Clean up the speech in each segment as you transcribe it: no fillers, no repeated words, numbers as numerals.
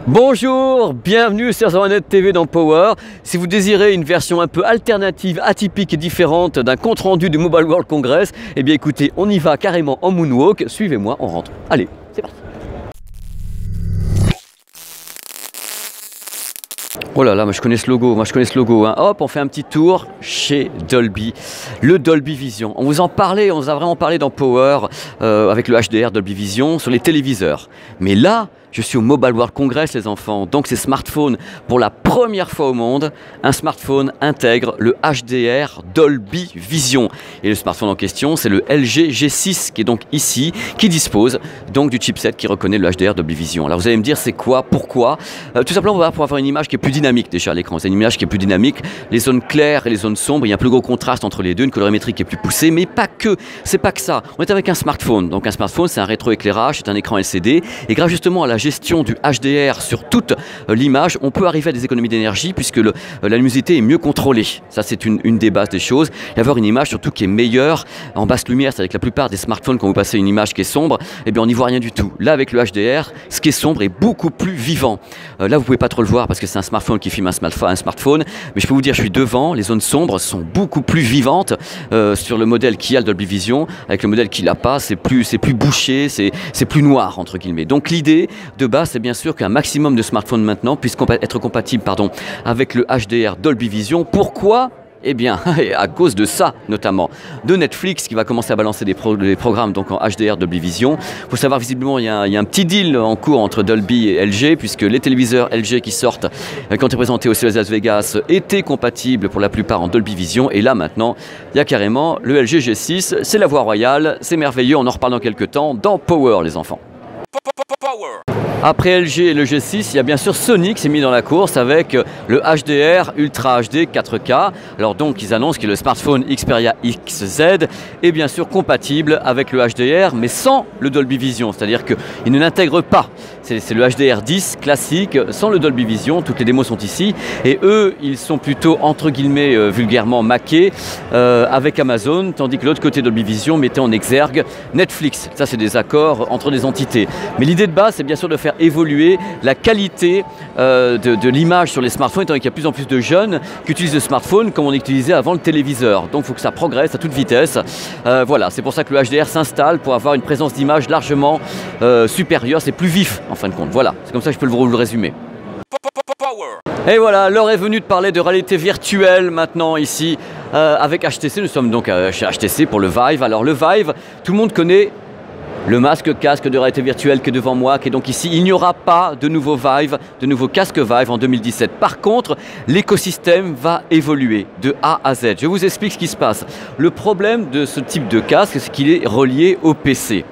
Bonjour, bienvenue sur Zonet TV dans Power. Si vous désirez une version un peu alternative, atypique et différente d'un compte-rendu du Mobile World Congress, eh bien écoutez, on y va carrément en moonwalk. Suivez-moi, on rentre. Allez, c'est parti. Oh là là, moi je connais ce logo, hein. Hop, on fait un petit tour chez Dolby, le Dolby Vision. On vous en parlait, on vous a vraiment parlé dans Power avec le HDR Dolby Vision sur les téléviseurs. Mais là, je suis au Mobile World Congress, les enfants. Donc ces smartphones, pour la première fois au monde, un smartphone intègre le HDR Dolby Vision. Et le smartphone en question, c'est le LG G6 qui est donc ici, qui dispose donc du chipset qui reconnaît le HDR Dolby Vision. Alors vous allez me dire, c'est quoi, pourquoi? Tout simplement, on va pouvoir avoir une image qui est plus dynamique déjà à l'écran. C'est une image qui est plus dynamique. Les zones claires et les zones sombres, il y a un plus gros contraste entre les deux, une colorimétrie qui est plus poussée, mais pas que. C'est pas que ça. On est avec un smartphone. Donc un smartphone, c'est un rétroéclairage, c'est un écran LCD. Et grâce justement à la gestion du HDR sur toute l'image, on peut arriver à des économies d'énergie puisque la luminosité est mieux contrôlée. Ça, c'est une des bases des choses. Et avoir une image surtout qui est meilleure en basse lumière, c'est-à-dire que la plupart des smartphones, quand vous passez une image qui est sombre, eh bien, on n'y voit rien du tout. Là, avec le HDR, ce qui est sombre est beaucoup plus vivant. Là, vous pouvez pas trop le voir parce que c'est un smartphone qui filme un smartphone. Mais je peux vous dire, je suis devant, les zones sombres sont beaucoup plus vivantes sur le modèle qui a le Dolby Vision. Avec le modèle qui l'a pas, c'est plus bouché, c'est plus noir, entre guillemets. Donc l'idée de base, c'est bien sûr qu'un maximum de smartphones maintenant puissent être compatibles avec le HDR Dolby Vision. Pourquoi ? Eh bien, à cause de ça, notamment, de Netflix qui va commencer à balancer des programmes donc en HDR Dolby Vision. Il faut savoir, visiblement, il y a un petit deal en cours entre Dolby et LG, puisque les téléviseurs LG qui sortent, quand ils présentés au CES Las Vegas, étaient compatibles pour la plupart en Dolby Vision. Et là, maintenant, il y a carrément le LG G6. C'est la voie royale, c'est merveilleux, on en reparle dans quelques temps dans Power, les enfants. Après LG et le G6, il y a bien sûr Sony qui s'est mis dans la course avec le HDR Ultra HD 4K. Alors donc ils annoncent que le smartphone Xperia XZ est bien sûr compatible avec le HDR mais sans le Dolby Vision, c'est-à-dire qu'il ne l'intègre pas. C'est le HDR 10 classique sans le Dolby Vision, toutes les démos sont ici et eux ils sont plutôt entre guillemets vulgairement maqués avec Amazon, tandis que l'autre côté Dolby Vision mettait en exergue Netflix. Ça c'est des accords entre des entités. Mais l'idée de base c'est bien sûr de faire évoluer la qualité de l'image sur les smartphones, étant qu'il y a de plus en plus de jeunes qui utilisent le smartphone comme on utilisait avant le téléviseur. Donc il faut que ça progresse à toute vitesse. Voilà, c'est pour ça que le HDR s'installe pour avoir une présence d'image largement supérieure. C'est plus vif en fin de compte. Voilà, c'est comme ça que je peux vous le résumer. Et voilà, l'heure est venue de parler de réalité virtuelle maintenant ici avec HTC. Nous sommes donc chez HTC pour le Vive. Alors le Vive, tout le monde connaît le masque-casque de réalité virtuelle qui est devant moi, qui est donc ici. Il n'y aura pas de nouveau Vive, de nouveau casque Vive en 2017. Par contre, l'écosystème va évoluer de A à Z. Je vous explique ce qui se passe. Le problème de ce type de casque, c'est qu'il est relié au PC.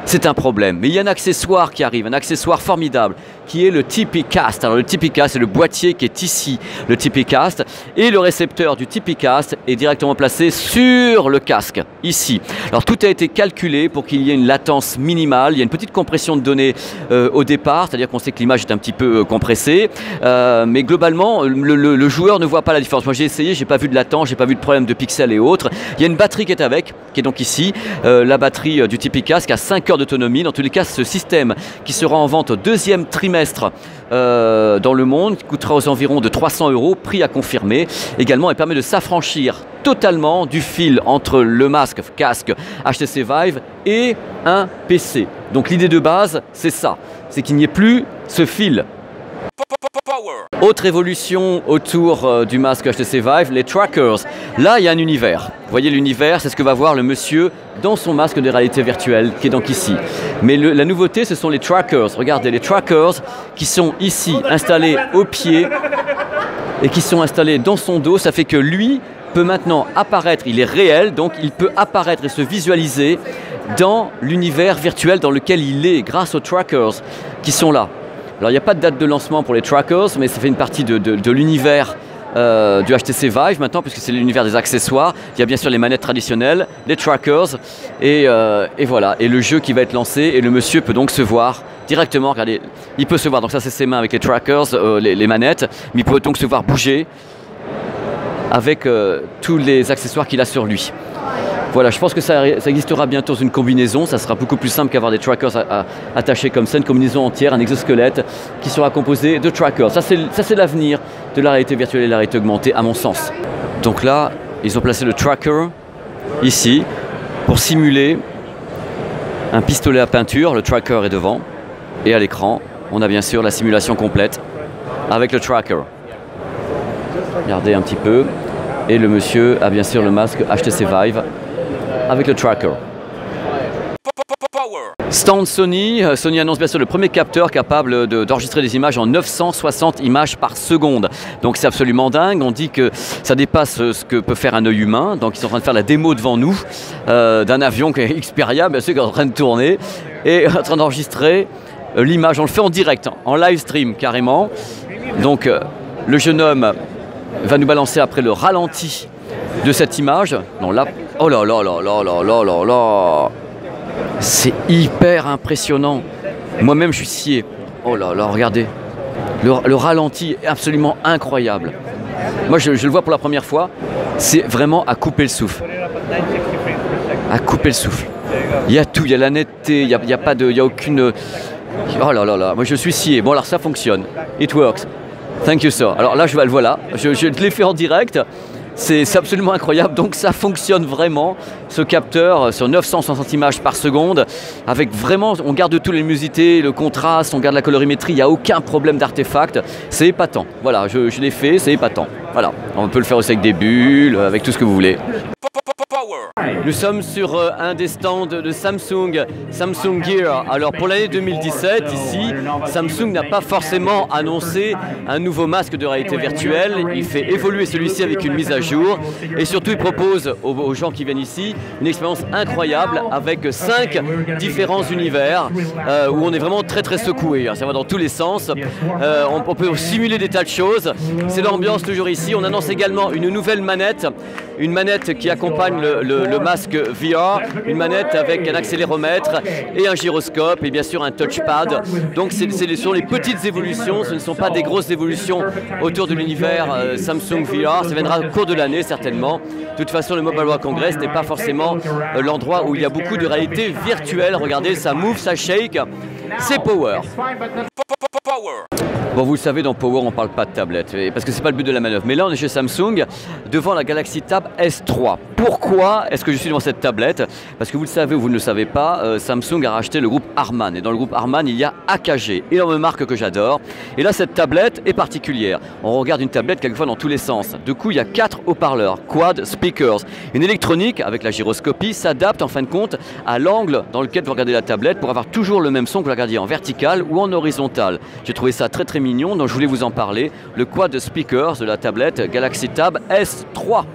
C'est un problème. Mais il y a un accessoire qui arrive, un accessoire formidable, qui est le TipeeCast. Alors le TipeeCast, c'est le boîtier qui est ici, le TipeeCast. Et le récepteur du TipeeCast est directement placé sur le casque, ici. Alors tout a été calculé pour qu'il y ait une latence minimale. Il y a une petite compression de données au départ, c'est-à-dire qu'on sait que l'image est un petit peu compressée. Mais globalement, le joueur ne voit pas la différence. Moi j'ai essayé, j'ai pas vu de latence, j'ai pas vu de problème de pixels et autres. Il y a une batterie qui est avec, qui est donc ici. La batterie du TipeeCast qui a 5 heures d'autonomie. Dans tous les cas, ce système qui sera en vente au deuxième trimestre dans le monde, qui coûtera aux environs de 300 €, prix à confirmer. Également, il permet de s'affranchir totalement du fil entre le casque HTC Vive et un PC. Donc l'idée de base, c'est ça, c'est qu'il n'y ait plus ce fil. Autre évolution autour du masque HTC Vive, les trackers. Là, il y a un univers. Vous voyez l'univers, c'est ce que va voir le monsieur dans son masque de réalité virtuelle, qui est donc ici. Mais la nouveauté, ce sont les trackers. Regardez, les trackers qui sont ici, installés au pied et qui sont installés dans son dos. Ça fait que lui peut maintenant apparaître, il est réel, donc il peut apparaître et se visualiser dans l'univers virtuel dans lequel il est, grâce aux trackers qui sont là. Alors il n'y a pas de date de lancement pour les trackers, mais ça fait une partie de l'univers du HTC Vive maintenant, puisque c'est l'univers des accessoires. Il y a bien sûr les manettes traditionnelles, les trackers, et voilà. Et le jeu qui va être lancé, et le monsieur peut donc se voir directement, regardez, il peut se voir, donc ça c'est ses mains avec les trackers, les manettes, mais il peut donc se voir bouger avec tous les accessoires qu'il a sur lui. Voilà, je pense que ça existera bientôt une combinaison, ça sera beaucoup plus simple qu'avoir des trackers attachés comme ça, une combinaison entière, un exosquelette qui sera composé de trackers. Ça c'est l'avenir de la réalité virtuelle et la réalité augmentée à mon sens. Donc là, ils ont placé le tracker ici pour simuler un pistolet à peinture, le tracker est devant et à l'écran, on a bien sûr la simulation complète avec le tracker. Regardez un petit peu. Et le monsieur a bien sûr le masque HTC Vive avec le tracker. Stand Sony. Sony annonce bien sûr le premier capteur capable d'enregistrer des images en 960 images par seconde. Donc c'est absolument dingue. On dit que ça dépasse ce que peut faire un œil humain. Donc ils sont en train de faire la démo devant nous d'un avion qui est Xperia, bien sûr, qui est en train de tourner et en train d'enregistrer l'image. On le fait en direct, en live stream carrément. Donc le jeune homme va nous balancer après le ralenti de cette image. Non là, oh là là là là là là là là. C'est hyper impressionnant. Moi-même je suis scié. Oh là là, regardez. Le ralenti est absolument incroyable. Moi je le vois pour la première fois. C'est vraiment à couper le souffle. À couper le souffle. Il y a tout, il y a la netteté, il n'y a pas de, il y a aucune... Oh là là là, moi je suis scié. Bon alors ça fonctionne. It works. Thank you sir. Alors là je le voilà, je l'ai fait en direct. C'est absolument incroyable, donc ça fonctionne vraiment, ce capteur sur 960 images par seconde, avec vraiment, on garde toute la luminosité, le contraste, on garde la colorimétrie, il n'y a aucun problème d'artefact, c'est épatant. Voilà, je l'ai fait, c'est épatant. Voilà, on peut le faire aussi avec des bulles, avec tout ce que vous voulez. Nous sommes sur un des stands de Samsung, Samsung Gear. Alors pour l'année 2017, ici, Samsung n'a pas forcément annoncé un nouveau masque de réalité virtuelle. Il fait évoluer celui-ci avec une mise à jour. Et surtout, il propose aux gens qui viennent ici une expérience incroyable avec 5 différents univers où on est vraiment très très secoué. Ça va dans tous les sens. On peut simuler des tas de choses. C'est l'ambiance toujours ici. On annonce également une nouvelle manette. Une manette qui accompagne le masque VR, une manette avec un accéléromètre et un gyroscope et bien sûr un touchpad. Donc ce sont les petites évolutions, ce ne sont pas des grosses évolutions autour de l'univers Samsung VR. Ça viendra au cours de l'année certainement. De toute façon, le Mobile World Congress n'est pas forcément l'endroit où il y a beaucoup de réalité virtuelle. Regardez, ça move, ça shake, c'est Power. Bon, vous le savez, dans Power, on ne parle pas de tablette, parce que ce n'est pas le but de la manœuvre. Mais là, on est chez Samsung, devant la Galaxy Tab S3. Pourquoi est-ce que je suis devant cette tablette? Parce que vous le savez ou vous ne le savez pas, Samsung a racheté le groupe Harman. Et dans le groupe Harman, il y a AKG, énorme marque que j'adore. Et là, cette tablette est particulière. On regarde une tablette quelquefois dans tous les sens. Du coup, il y a 4 haut-parleurs, quad speakers. Une électronique, avec la gyroscopie, s'adapte en fin de compte à l'angle dans lequel vous regardez la tablette pour avoir toujours le même son que vous regardiez en vertical ou en horizontal. J'ai trouvé ça très très mignon, donc je voulais vous en parler. Le quad speakers de la tablette Galaxy Tab S3.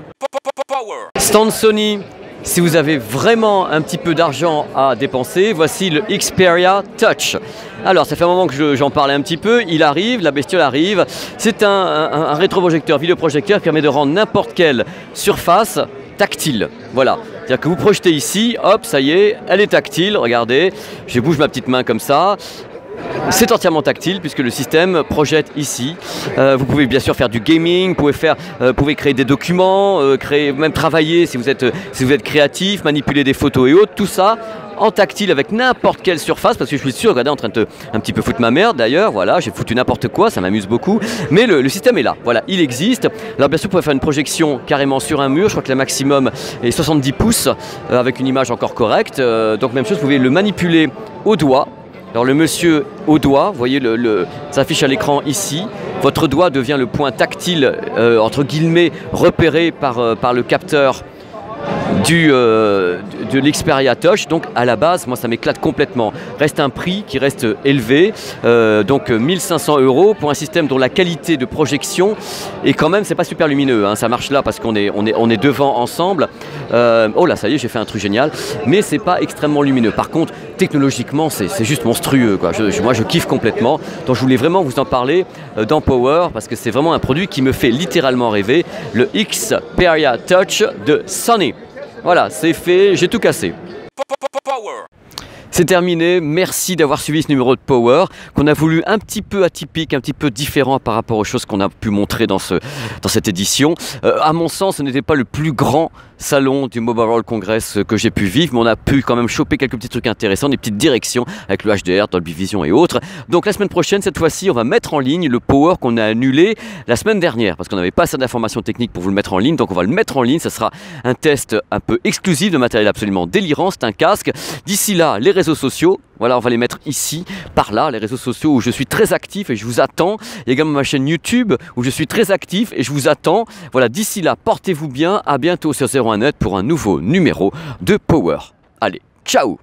Stand Sony. Si vous avez vraiment un petit peu d'argent à dépenser, voici le Xperia Touch. Alors, ça fait un moment que j'en parlais un petit peu. Il arrive, la bestiole arrive. C'est un rétroprojecteur, vidéoprojecteur qui permet de rendre n'importe quelle surface tactile. Voilà. C'est-à-dire que vous projetez ici, hop, ça y est, elle est tactile. Regardez, je bouge ma petite main comme ça. C'est entièrement tactile puisque le système projette ici. Vous pouvez bien sûr faire du gaming, vous pouvez créer des documents, même travailler si vous êtes créatif, manipuler des photos et autres, tout ça en tactile avec n'importe quelle surface, parce que je suis sûr, regardez, en train de un petit peu foutre ma merde d'ailleurs, voilà, j'ai foutu n'importe quoi, ça m'amuse beaucoup, mais le système est là, voilà, il existe. Alors bien sûr, vous pouvez faire une projection carrément sur un mur, je crois que le maximum est 70 pouces, avec une image encore correcte, donc même chose, vous pouvez le manipuler au doigt. Alors le monsieur au doigt, vous voyez, ça s'affiche à l'écran ici. Votre doigt devient le point tactile, entre guillemets, repéré par le capteur de l'Xperia Touch. Donc à la base, moi ça m'éclate complètement. Reste un prix qui reste élevé, donc 1500 € pour un système dont la qualité de projection est quand même, c'est pas super lumineux, hein. Ça marche là parce qu'on est devant ensemble. Oh là, ça y est, j'ai fait un truc génial, mais c'est pas extrêmement lumineux. Par contre, technologiquement, c'est juste monstrueux, quoi. Moi je kiffe complètement. Donc je voulais vraiment vous en parler dans Power parce que c'est vraiment un produit qui me fait littéralement rêver. Le Xperia Touch de Sony. Voilà, c'est fait, j'ai tout cassé. C'est terminé, merci d'avoir suivi ce numéro de Power qu'on a voulu un petit peu atypique, un petit peu différent par rapport aux choses qu'on a pu montrer dans cette édition. À mon sens, ce n'était pas le plus grand salon du Mobile World Congress que j'ai pu vivre, mais on a pu quand même choper quelques petits trucs intéressants, des petites directions avec le HDR, Dolby Vision et autres. Donc la semaine prochaine, cette fois-ci, on va mettre en ligne le Power qu'on a annulé la semaine dernière parce qu'on n'avait pas assez d'informations techniques pour vous le mettre en ligne, donc on va le mettre en ligne. Ça sera un test un peu exclusif de matériel absolument délirant, c'est un casque. D'ici là, les réseaux sociaux, voilà, on va les mettre ici, par là, les réseaux sociaux où je suis très actif et je vous attends. Il y a également ma chaîne YouTube où je suis très actif et je vous attends. Voilà, d'ici là, portez-vous bien, à bientôt sur 01net pour un nouveau numéro de Power. Allez, ciao!